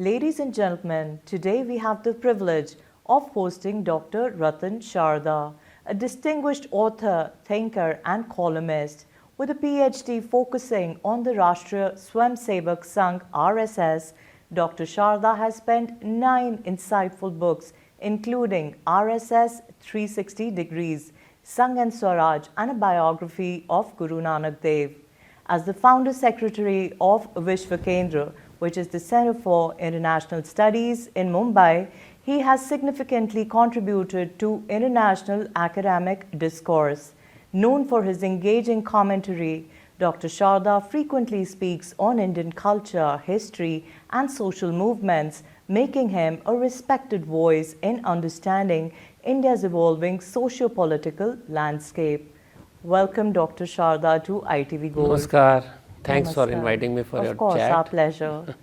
Ladies and gentlemen, today we have the privilege of hosting Dr. Ratan Sharda, a distinguished author, thinker and columnist with a PhD focusing on the Rashtriya Swayamsevak Sangh RSS. Dr. Sharda has penned 9 insightful books including RSS 360 Degrees, Sangh and Swaraj and a biography of Guru Nanak Dev. As the founder secretary of Vishwa Kendra, which is the Center for International Studies in Mumbai, he has significantly contributed to international academic discourse. Known for his engaging commentary, Dr. Sharda frequently speaks on Indian culture, history, and social movements, making him a respected voice in understanding India's evolving socio-political landscape. Welcome, Dr. Sharda, to ITV Gold. Namaskar. Thanks for inviting me for your chat. Of course, our pleasure.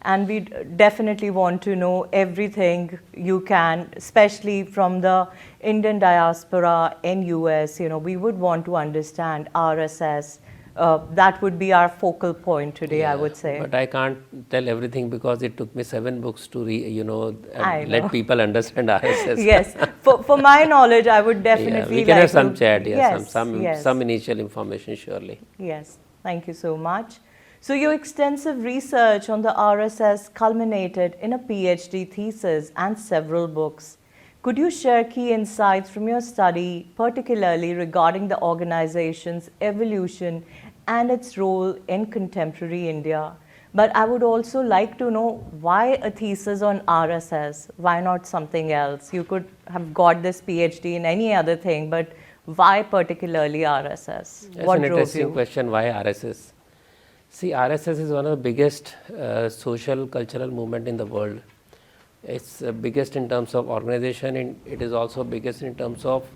And we definitely want to know everything you can, especially from the Indian diaspora in US. We would want to understand RSS. That would be our focal point today, I would say. But I can't tell everything because it took me 7 books to let people understand RSS. Yes. For my knowledge, I would definitely we can have some chat, yes. some initial information surely. Yes. Thank you so much. So your extensive research on the RSS culminated in a PhD thesis and several books. Could you share key insights from your study, particularly regarding the organization's evolution and its role in contemporary India? But I would also like to know why a thesis on RSS? Why not something else? You could have got this PhD in any other thing, but why particularly RSS? That's an interesting question, why RSS? See, RSS is one of the biggest social cultural movement in the world. It's biggest in terms of organization, and it is also biggest in terms of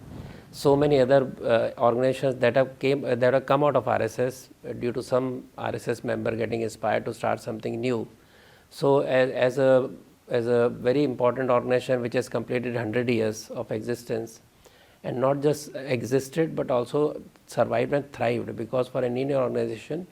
so many other organizations that have come out of RSS due to some RSS member getting inspired to start something new. So as a very important organization which has completed 100 years of existence, and not just existed but also survived and thrived, because for an Indian organization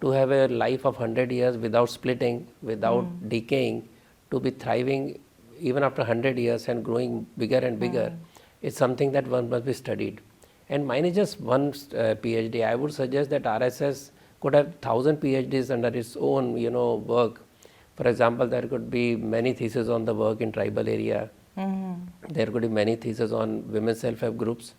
to have a life of 100 years without splitting, without decaying, to be thriving even after 100 years and growing bigger and bigger, is something that one must be studied. And mine is just one PhD. I would suggest that RSS could have 1,000 PhDs under its own work. For example, there could be many theses on the work in tribal area. There could be many theses on women's self-help groups.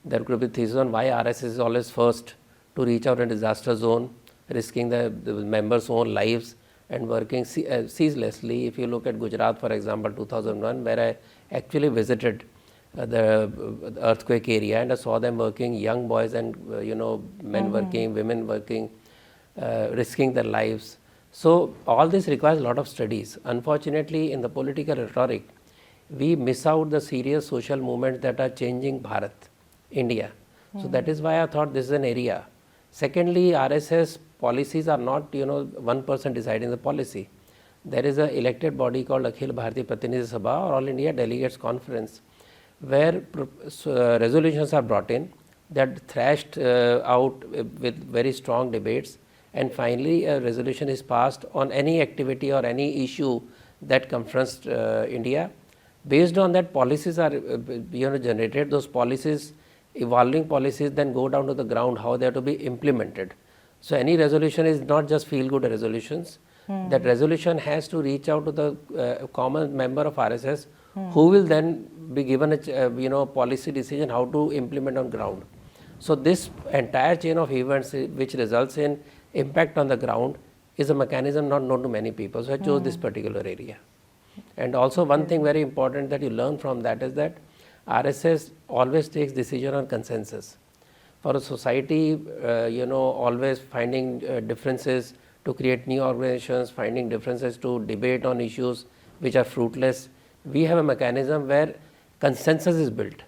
There could be theses on why RSS is always first to reach out in disaster zone, risking the members' own lives and working ceaselessly. If you look at Gujarat, for example, 2001, where I actually visited the earthquake area and I saw them working, young boys and men working, women working, risking their lives. So all this requires a lot of studies. Unfortunately, in the political rhetoric, we miss out the serious social movements that are changing Bharat, India. So that is why I thought this is an area. Secondly, RSS policies are not one person deciding the policy. There is an elected body called Akhil Bharatiya Pratinidhi Sabha, or All India Delegates Conference, where resolutions are brought in that thrashed out with very strong debates, and finally a resolution is passed on any activity or any issue that confronts India. Based on that, policies are generated. Those policies, evolving policies, then go down to the ground, how they are to be implemented. So any resolution is not just feel-good resolutions. That resolution has to reach out to the common member of RSS, who will then be given a policy decision how to implement on ground. So this entire chain of events which results in impact on the ground is a mechanism not known to many people. So I chose this particular area. And also one thing very important that you learn from that is that RSS always takes decision on consensus. For a society, always finding differences to create new organizations, finding differences to debate on issues which are fruitless, we have a mechanism where consensus is built.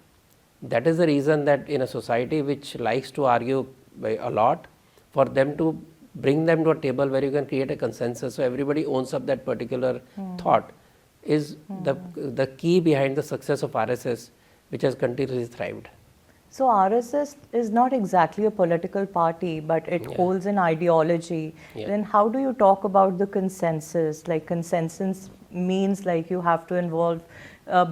That is the reason that in a society which likes to argue a lot, for them to bring them to a table where you can create a consensus so everybody owns up that particular thought is the key behind the success of RSS, which has continuously thrived. So RSS is not exactly a political party, but it holds an ideology. Yeah. Then how do you talk about the consensus? Like consensus means like you have to involve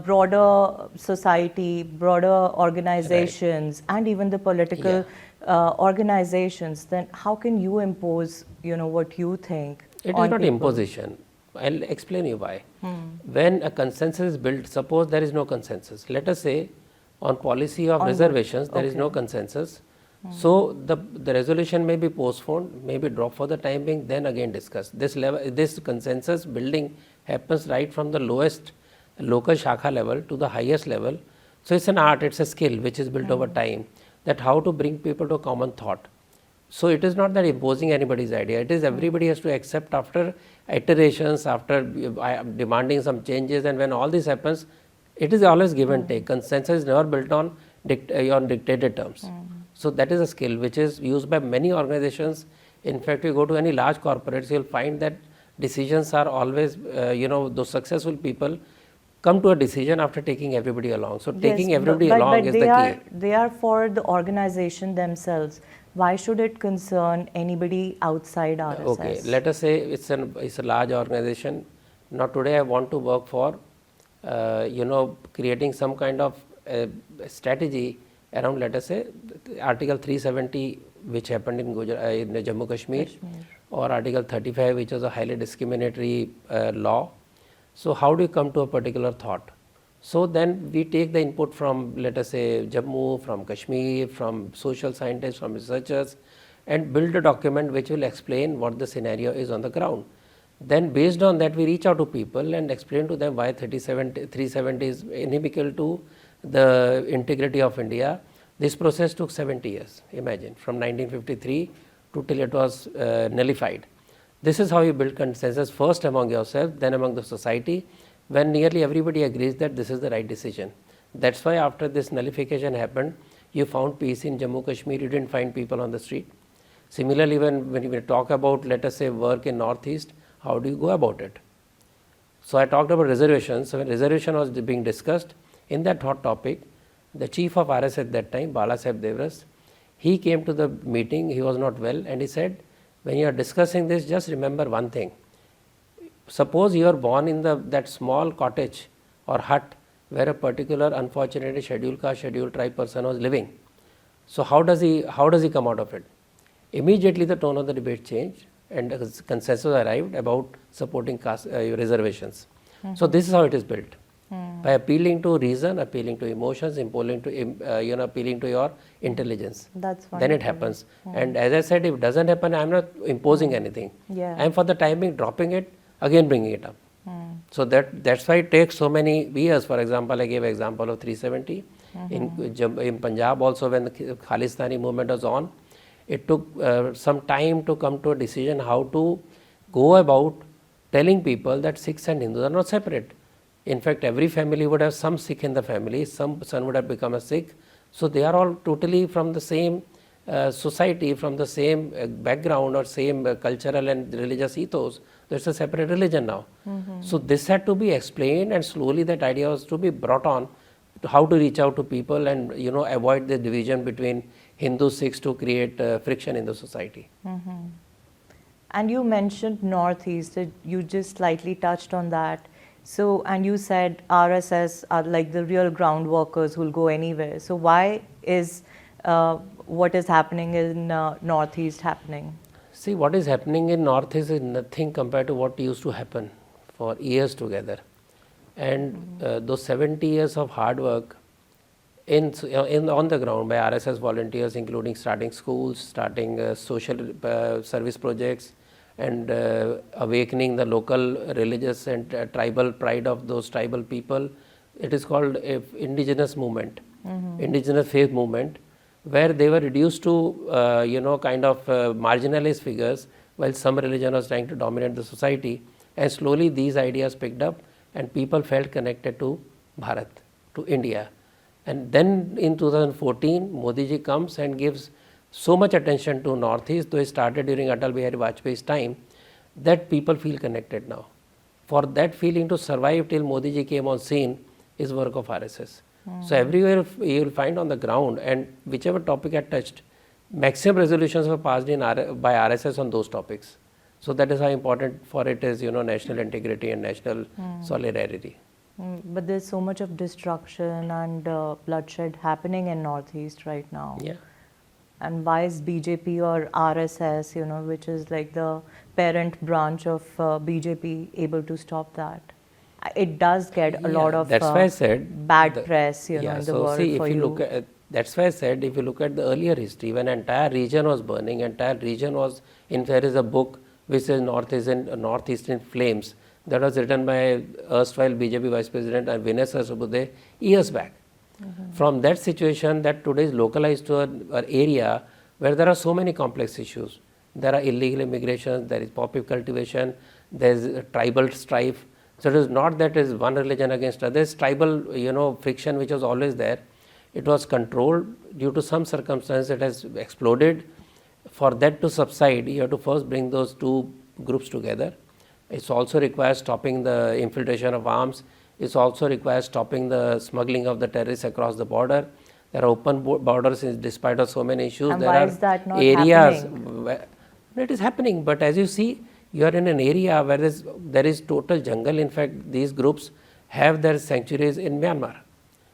broader society, broader organizations, and even the political organizations. Then how can you impose, what you think? It on is not people? imposition. I'll explain you why. When a consensus is built, suppose there is no consensus. Let us say on policy of reservations, there is no consensus. So the resolution may be postponed, may be dropped for the time being, then again discussed. This consensus building happens right from the lowest local shakha level to the highest level. So it's an art, it's a skill which is built over time, that how to bring people to a common thought. So it is not that imposing anybody's idea. It is everybody has to accept after iterations, after demanding some changes, and when all this happens, it is always give and take. Consensus is never built on dictated terms. So that is a skill which is used by many organizations. In fact, you go to any large corporates, you'll find that decisions are always, those successful people come to a decision after taking everybody along. So taking everybody along is the key. They are for the organization themselves. Why should it concern anybody outside RSS? Okay, let us say it's a large organization. Now today I want to work for, creating some kind of strategy around, let us say, Article 370, which happened in Jammu Kashmir, or Article 35, which was a highly discriminatory law. So how do you come to a particular thought? So then we take the input from, let us say, Jammu, from Kashmir, from social scientists, from researchers, and build a document which will explain what the scenario is on the ground. Then based on that, we reach out to people and explain to them why 370 is inimical to the integrity of India. This process took 70 years, imagine, from 1953 to till it was nullified. This is how you build consensus, first among yourself, then among the society, when nearly everybody agrees that this is the right decision. That's why after this nullification happened, you found peace in Jammu Kashmir, you didn't find people on the street. Similarly, when we talk about, let us say, work in Northeast, how do you go about it? So I talked about reservations. So when reservation was being discussed, in that hot topic, the chief of RS at that time, Balasaheb Devras, he came to the meeting, he was not well, and he said, when you are discussing this, just remember one thing. Suppose you are born in that small cottage or hut where a particular unfortunately scheduled caste, scheduled tribe person was living. So how does he come out of it? Immediately the tone of the debate changed and a consensus arrived about supporting caste, reservations. So this is how it is built. By appealing to reason, appealing to emotions, appealing to your intelligence. That's wonderful. Then it happens. And as I said, if it doesn't happen, I am not imposing anything. I am for the time being dropping it, again bringing it up. So that's why it takes so many years. For example, I gave example of 370. In Punjab also, when the Khalistani movement was on, it took some time to come to a decision how to go about telling people that Sikhs and Hindus are not separate. In fact, every family would have some Sikh in the family, some son would have become a Sikh. So they are all totally from the same society, from the same background or same cultural and religious ethos. There's a separate religion now. So this had to be explained, and slowly that idea was to be brought on to how to reach out to people and avoid the division between Hindu Sikhs to create friction in the society. And you mentioned Northeast, you just slightly touched on that. So, and you said RSS are like the real ground workers who will go anywhere. So why is what is happening in Northeast happening? See, what is happening in Northeast is nothing compared to what used to happen for years together. And those 70 years of hard work on the ground by RSS volunteers, including starting schools, starting social service projects, and awakening the local religious and tribal pride of those tribal people. It is called indigenous movement, indigenous faith movement, where they were reduced to kind of marginalized figures while some religion was trying to dominate the society. And slowly these ideas picked up and people felt connected to Bharat, to India. And then in 2014, Modi ji comes and gives so much attention to Northeast, though it started during Atal Bihari Vajpayee's time, that people feel connected now. For that feeling to survive till Modi ji came on scene is work of RSS. So everywhere you will find on the ground, and whichever topic I touched, maximum resolutions were passed in by RSS on those topics. So that is how important for it is, national integrity and national solidarity. But there's so much of destruction and bloodshed happening in Northeast right now. Yeah. And why is BJP or RSS, which is like the parent branch of BJP, able to stop that? It does get a lot of that's why I said bad press, in the so world see, for if you look at, that's why I said, if you look at the earlier history, when entire region was burning, entire region was, there is a book which says Northeast in Flames, that was written by erstwhile BJP Vice President and Vinay Sahasrabudhe years back. From that situation that today is localized to an area where there are so many complex issues. There are illegal immigration, there is poppy cultivation, there is tribal strife. So it is not that it is one religion against other. There is tribal, friction which was always there. It was controlled due to some circumstance. It has exploded. For that to subside, you have to first bring those two groups together. It also requires stopping the infiltration of arms. It also requires stopping the smuggling of the terrorists across the border. There are open borders despite of so many issues. And there why are is that not areas happening? where it is happening. But as you see, you are in an area where there is total jungle. In fact, these groups have their sanctuaries in Myanmar.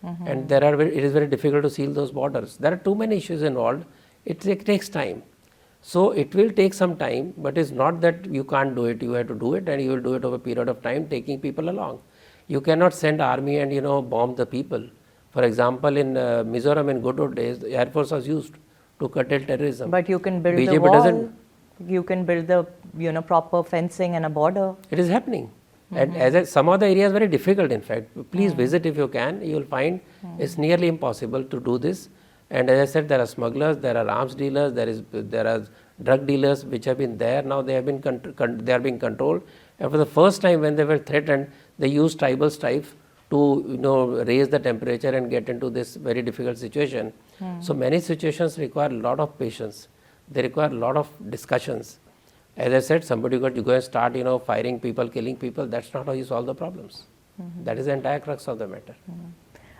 And it is very difficult to seal those borders. There are too many issues involved. It takes time. So it will take some time, but it's not that you can't do it. You have to do it, and you will do it over a period of time, taking people along. You cannot send army and bomb the people. For example, in Mizoram in good old days, the Air Force was used to curtail terrorism. But you can build BJP the wall. doesn't. You can build the proper fencing and a border. It is happening. And some of the areas very difficult, in fact. Please visit if you can. You will find it's nearly impossible to do this. And as I said, there are smugglers, there are arms dealers, there are drug dealers which have been there. Now they have been they are being controlled. And for the first time when they were threatened, they used tribal strife to raise the temperature and get into this very difficult situation. So many situations require a lot of patience. They require a lot of discussions. As I said, somebody got to go and start firing people, killing people. That's not how you solve the problems. That is the entire crux of the matter.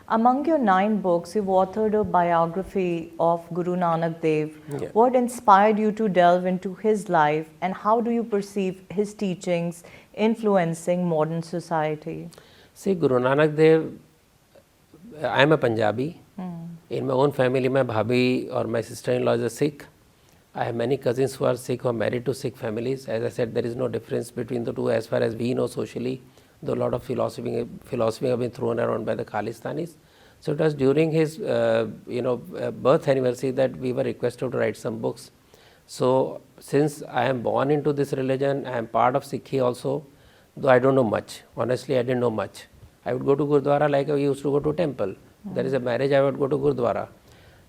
Among your 9 books, you've authored a biography of Guru Nanak Dev. Yeah. What inspired you to delve into his life, and how do you perceive his teachings influencing modern society? See, Guru Nanak Dev, I am a Punjabi. In my own family, my bhabhi or my sister-in-law is a Sikh. I have many cousins who are Sikh, who are married to Sikh families. As I said, there is no difference between the two as far as we know socially, though a lot of philosophy have been thrown around by the Khalistanis. So it was during his birth anniversary that we were requested to write some books. So since I am born into this religion, I am part of Sikhi also, though I don't know much. Honestly, I didn't know much. I would go to Gurdwara like I used to go to temple. There is a marriage, I would go to Gurdwara.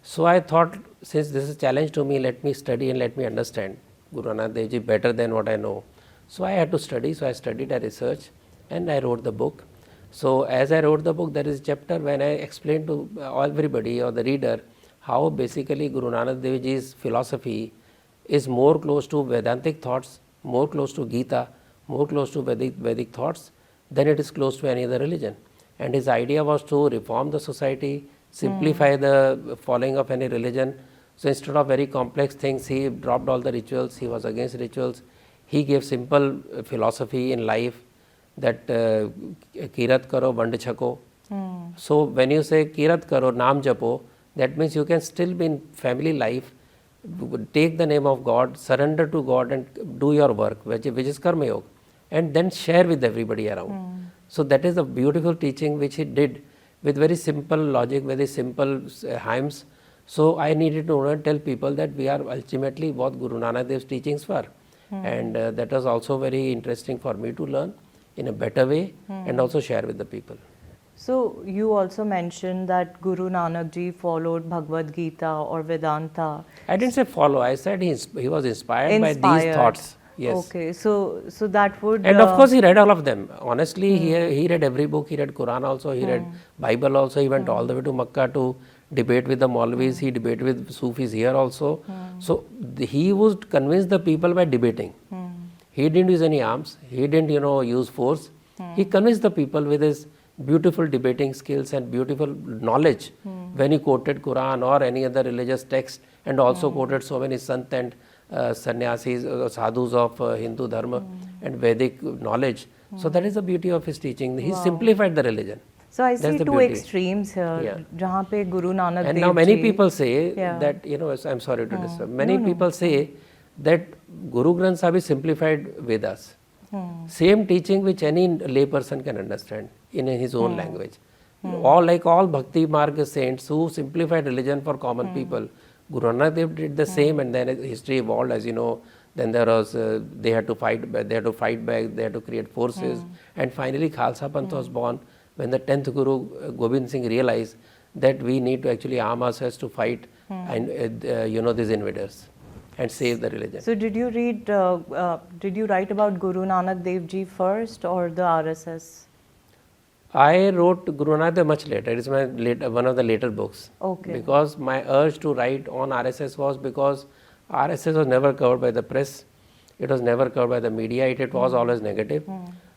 So I thought, since this is a challenge to me, let me study and let me understand Guru Nanak Dev Ji better than what I know. So I had to study. So I studied, I researched, and I wrote the book. So as I wrote the book, there is a chapter when I explained to everybody or the reader how basically Guru Nanak Dev Ji's philosophy is more close to Vedantic thoughts, more close to Gita, more close to Vedic thoughts than it is close to any other religion. And his idea was to reform the society, simplify the following of any religion. So instead of very complex things, he dropped all the rituals. He was against rituals. He gave simple philosophy in life that kirat karo, vand chako. So when you say kirat karo, naam japo, that means you can still be in family life, take the name of God, surrender to God and do your work, which is karma yoga, and then share with everybody around. So that is the beautiful teaching which he did with very simple logic, very simple hymns. So I needed to tell people that we are ultimately what Guru Nanak Dev's teachings were. And that was also very interesting for me to learn in a better way and also share with the people. So you also mentioned that Guru Nanak Ji followed Bhagavad Gita or Vedanta. I didn't say follow, I said he was inspired by these thoughts. Yes. Okay, so that would... And of course he read all of them. Honestly, he read every book. He read Quran also, he read Bible also. He went all the way to Makkah to debate with the Maulvis. He debated with Sufis here also. So he would convince the people by debating. He didn't use any arms. He didn't use force. He convinced the people with his beautiful debating skills and beautiful knowledge when he quoted Quran or any other religious text, and also quoted so many sant and sannyasis, sadhus of Hindu dharma and Vedic knowledge. So that is the beauty of his teaching. He simplified the religion. So I That's see the two beauty. extremes here. Yeah. Jahan pe Guru Nanak And Dev now many Ji- people say Yeah. that, I'm sorry to disturb. Many people say that Guru Granth Sahib is simplified Vedas. Same teaching which any layperson can understand in his own language. All Bhakti Marg saints who simplified religion for common people. Guru Nanak Dev did the same, and then history evolved, as you know. Then there was they had to fight back, they had to create forces, and finally Khalsa Panth was born when the 10th Guru Gobind Singh realized that we need to actually arm ourselves to fight and these invaders and save the religion. So did you write about Guru Nanak Dev Ji first or the RSS? I wrote Guru Nanak Dev much later. It is one of the later books. Okay. Because my urge to write on RSS was because RSS was never covered by the press. It was never covered by the media. It was always negative.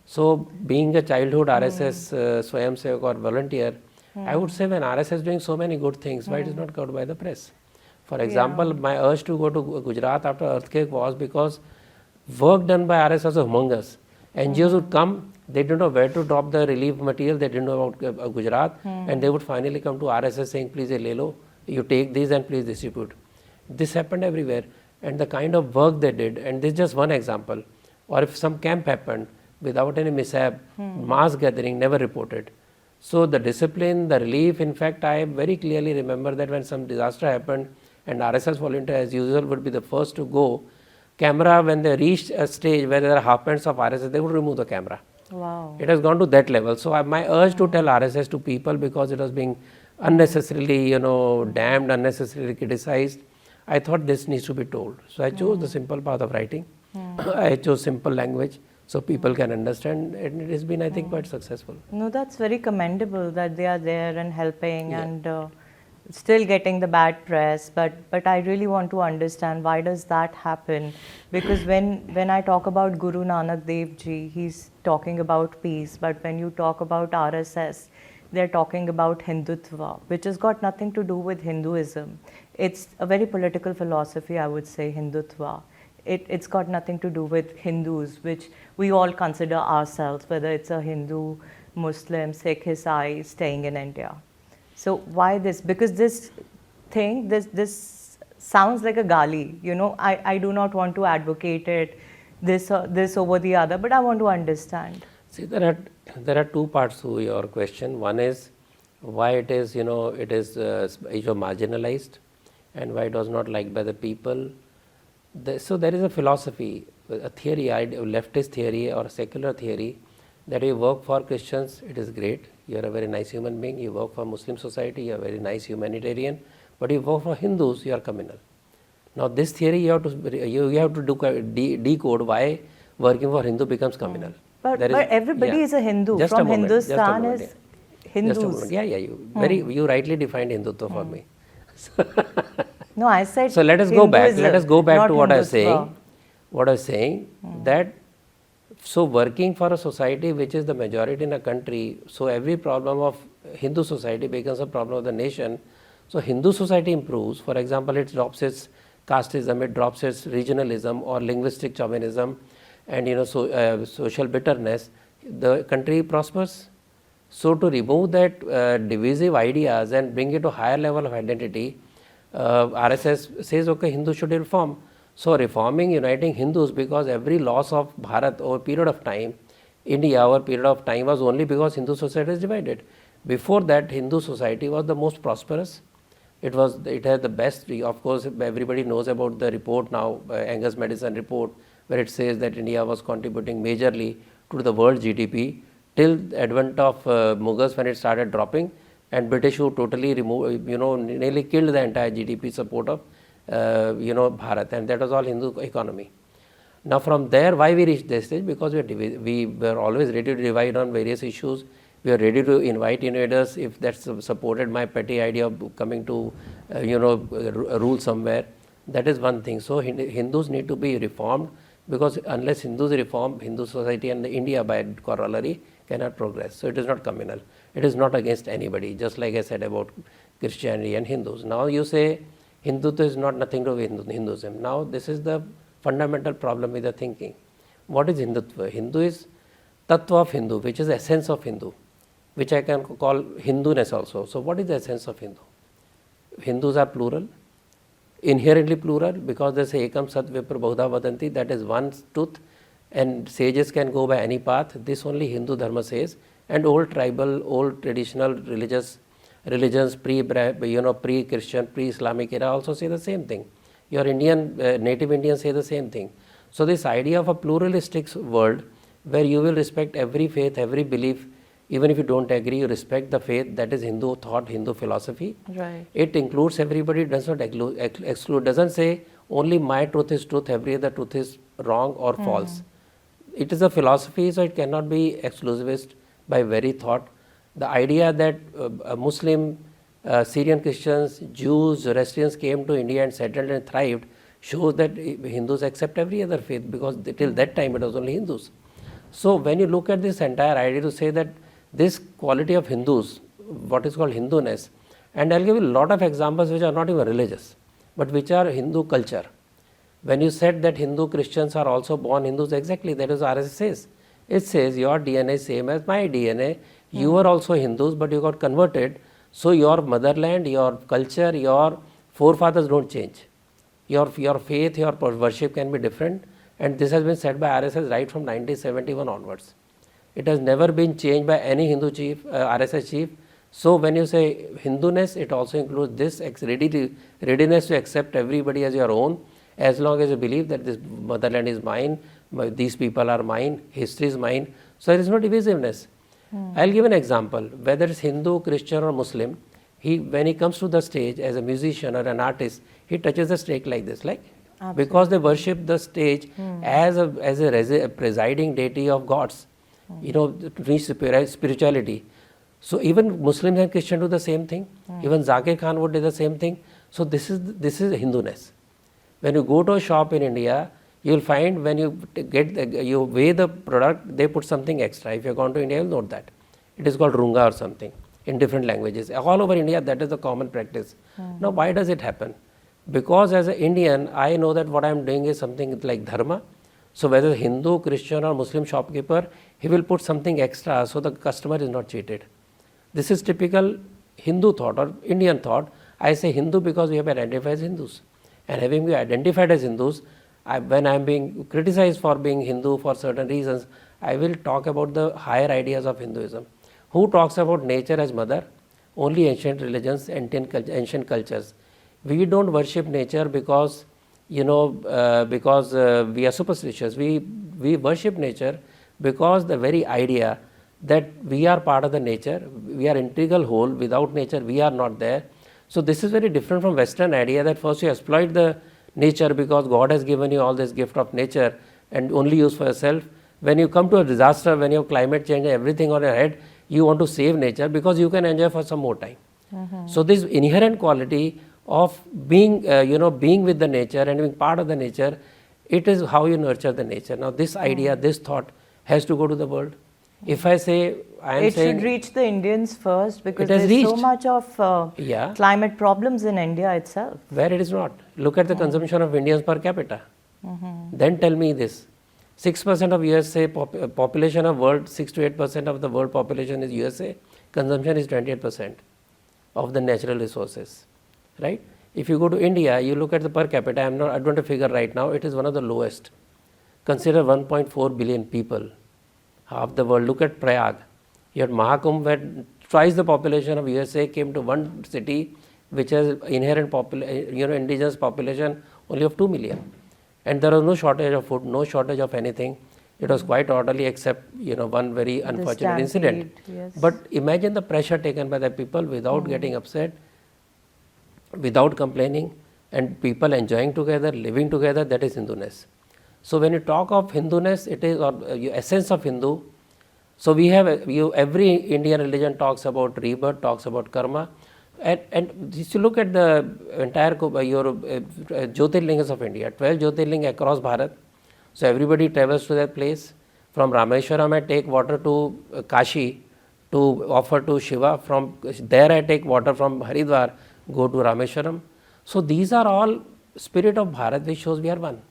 So being a childhood RSS Swayamsevak or volunteer, I would say when RSS is doing so many good things, why it is not covered by the press? For example, my urge to go to Gujarat after earthquake was because work done by RSS was humongous. NGOs would come, they didn't know where to drop the relief material, they didn't know about Gujarat, and they would finally come to RSS saying, please, Lelo, you take these and please distribute. This happened everywhere, and the kind of work they did, and this is just one example. Or if some camp happened without any mishap, mass gathering, never reported. So the discipline, the relief, in fact, I very clearly remember that when some disaster happened, and RSS volunteer as usual would be the first to go, camera, when they reached a stage where there are half pants of RSS, they would remove the camera. Wow. It has gone to that level. So my urge to tell RSS to people, because it was being unnecessarily, damned, unnecessarily criticized, I thought this needs to be told. So I chose the simple path of writing. I chose simple language so people can understand, and it has been, I think, quite successful. No, that's very commendable that they are there and helping and still getting the bad press. But I really want to understand, why does that happen? Because when I talk about Guru Nanak Dev Ji, he's talking about peace. But when you talk about RSS, they're talking about Hindutva, which has got nothing to do with Hinduism. It's a very political philosophy, I would say, Hindutva. It's got nothing to do with Hindus, which we all consider ourselves, whether it's a Hindu, Muslim, Sikh, Isai, staying in India. So why this? Because this thing, this sounds like a gali. I do not want to advocate it, this over the other, but I want to understand. See, there are two parts to your question. One is why it is, it is marginalized, and why it was not liked by the people. So there is a philosophy, a theory, a leftist theory or a secular theory, that you work for Christians, it is great. You are a very nice human being. You work for Muslim society, you are a very nice humanitarian. But you work for Hindus, you are communal. Now this theory you have to decode why working for Hindu becomes communal. But everybody is a Hindu. Just from a moment, Hindustan is Hindus. Just a moment. Yeah, you rightly defined Hindutva for me. No, I said. So let us go back. Let us go back to what I was Hindutva. saying. What I was saying that so working for a society which is the majority in a country, so every problem of Hindu society becomes a problem of the nation. So Hindu society improves. For example, it drops its casteism, it drops its regionalism or linguistic chauvinism, and social bitterness. The country prospers. So to remove that divisive ideas and bring it to a higher level of identity, RSS says, okay, Hindus should reform. So reforming, uniting Hindus, because every loss of Bharat over a period of time, India over a period of time, was only because Hindu society is divided. Before that, Hindu society was the most prosperous. It had the best. Of course, everybody knows about the report now, Angus Madison report, where it says that India was contributing majorly to the world GDP till the advent of Mughals, when it started dropping, and British who totally removed, nearly killed the entire GDP support of, Bharat, and that was all Hindu economy. Now from there, why we reached this stage? Because we were always ready to divide on various issues. We are ready to invite invaders if that's supported my petty idea of coming to, rule somewhere. That is one thing. So Hindus need to be reformed. because unless Hindus reform, Hindu society and India by corollary cannot progress. So it is not communal. It is not against anybody, just like I said about Christianity and Hindus. Now you say Hindutva is not nothing to do with Hinduism. Now this is the fundamental problem with the thinking. What is Hindutva? Hindu is Tattva of Hindu, which is essence of Hindu, which I can call Hinduness also. So what is the essence of Hindu? Hindus are plural, inherently plural, because they say Ekam Sat Vipra Bahudha Vadanti, that is one truth, and sages can go by any path. This only Hindu Dharma says, and old tribal, old traditional religions, pre-Christian, pre-Islamic era also say the same thing. Your Indian, native Indians say the same thing. So this idea of a pluralistic world where you will respect every faith, every belief, even if you don't agree, you respect the faith, that is Hindu thought, Hindu philosophy. Right. It includes everybody, does not exclude, doesn't say only my truth is truth, every other truth is wrong or false. It is a philosophy, so it cannot be exclusivist by very thought. The idea that Muslim, Syrian Christians, Jews, Zoroastrians came to India and settled and thrived shows that Hindus accept every other faith, because till that time it was only Hindus. So when you look at this entire idea to say that this quality of Hindus, what is called Hinduness, and I'll give you a lot of examples which are not even religious, but which are Hindu culture. When you said that Hindu Christians are also born Hindus, exactly that is what RSS says. It says your DNA is same as my DNA. You were also Hindus, but you got converted. So your motherland, your culture, your forefathers don't change. Your faith, your worship can be different, and this has been said by RSS right from 1971 onwards. It has never been changed by any Hindu chief, RSS chief. So when you say Hinduness, it also includes this readiness to accept everybody as your own, as long as you believe that this motherland is mine, these people are mine, history is mine. So there is no divisiveness. I'll give an example. Whether it's Hindu, Christian or Muslim, when he comes to the stage as a musician or an artist, he touches the stage like this, because they worship the stage as a presiding deity of gods, to reach spirituality. So even Muslims and Christians do the same thing. Even Zakir Khan would do the same thing. So this is Hinduness. When you go to a shop in India, you will find when you you weigh the product, they put something extra. If you have gone to India, you will note that. It is called runga or something in different languages. All over India, that is the common practice. Now, why does it happen? Because as an Indian, I know that what I am doing is something like dharma. So whether Hindu, Christian or Muslim shopkeeper, he will put something extra so the customer is not cheated. This is typical Hindu thought or Indian thought. I say Hindu because we have identified as Hindus. And having been identified as Hindus, when I am being criticized for being Hindu for certain reasons, I will talk about the higher ideas of Hinduism. Who talks about nature as mother? Only ancient religions, ancient cultures. We don't worship nature because we are superstitious. We worship nature because the very idea that we are part of the nature, we are integral whole. Without nature, we are not there. So this is very different from Western idea that first you exploit the nature because God has given you all this gift of nature and only use for yourself. When you come to a disaster, when you have climate change and everything on your head, you want to save nature because you can enjoy for some more time. So this inherent quality of being with the nature and being part of the nature, it is how you nurture the nature. Now this idea, this thought has to go to the world. If I say, it should reach the Indians first because there is so much of climate problems in India itself. Where it is not. Look at the consumption of Indians per capita. Then tell me this. 6% of USA population of world, 6 to 8% of the world population is USA. Consumption is 28% of the natural resources, right? If you go to India, you look at the per capita. I don't have a figure right now. It is one of the lowest. Consider 1.4 billion people, half the world. Look at Prayag. You had Mahakumbh, where twice the population of USA came to one city, which has inherent indigenous population only of 2 million. And there was no shortage of food, no shortage of anything. It was quite orderly except, one very unfortunate incident. Yes. But imagine the pressure taken by the people without getting upset, without complaining, and people enjoying together, living together. That is Hinduness. So when you talk of Hinduness, it is essence of Hindu. So we have every Indian religion talks about rebirth, talks about karma. And if you look at the entire Jyotirlingas of India, 12 Jyotirlinga across Bharat, So everybody travels to that place. From Rameshwaram, I take water to Kashi to offer to Shiva. From there, I take water from Haridwar, go to Rameshwaram. So these are all spirit of Bharat, which shows we are one.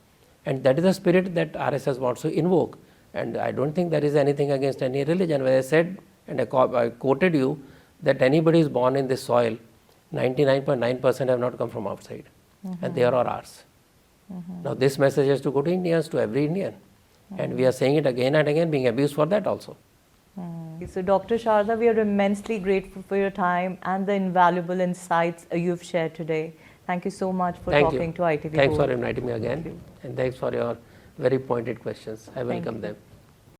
And that is the spirit that RSS wants to invoke. And I don't think there is anything against any religion. When I said, and I quoted you, that anybody is born in this soil, 99.9% have not come from outside. And they are all ours. Now this message has to go to Indians, to every Indian. And we are saying it again and again, being abused for that also. So Dr. Sharda, we are immensely grateful for your time and the invaluable insights you've shared today. Thank you so much for talking to ITV. Thanks for inviting me again. And thanks for your very pointed questions. I welcome them.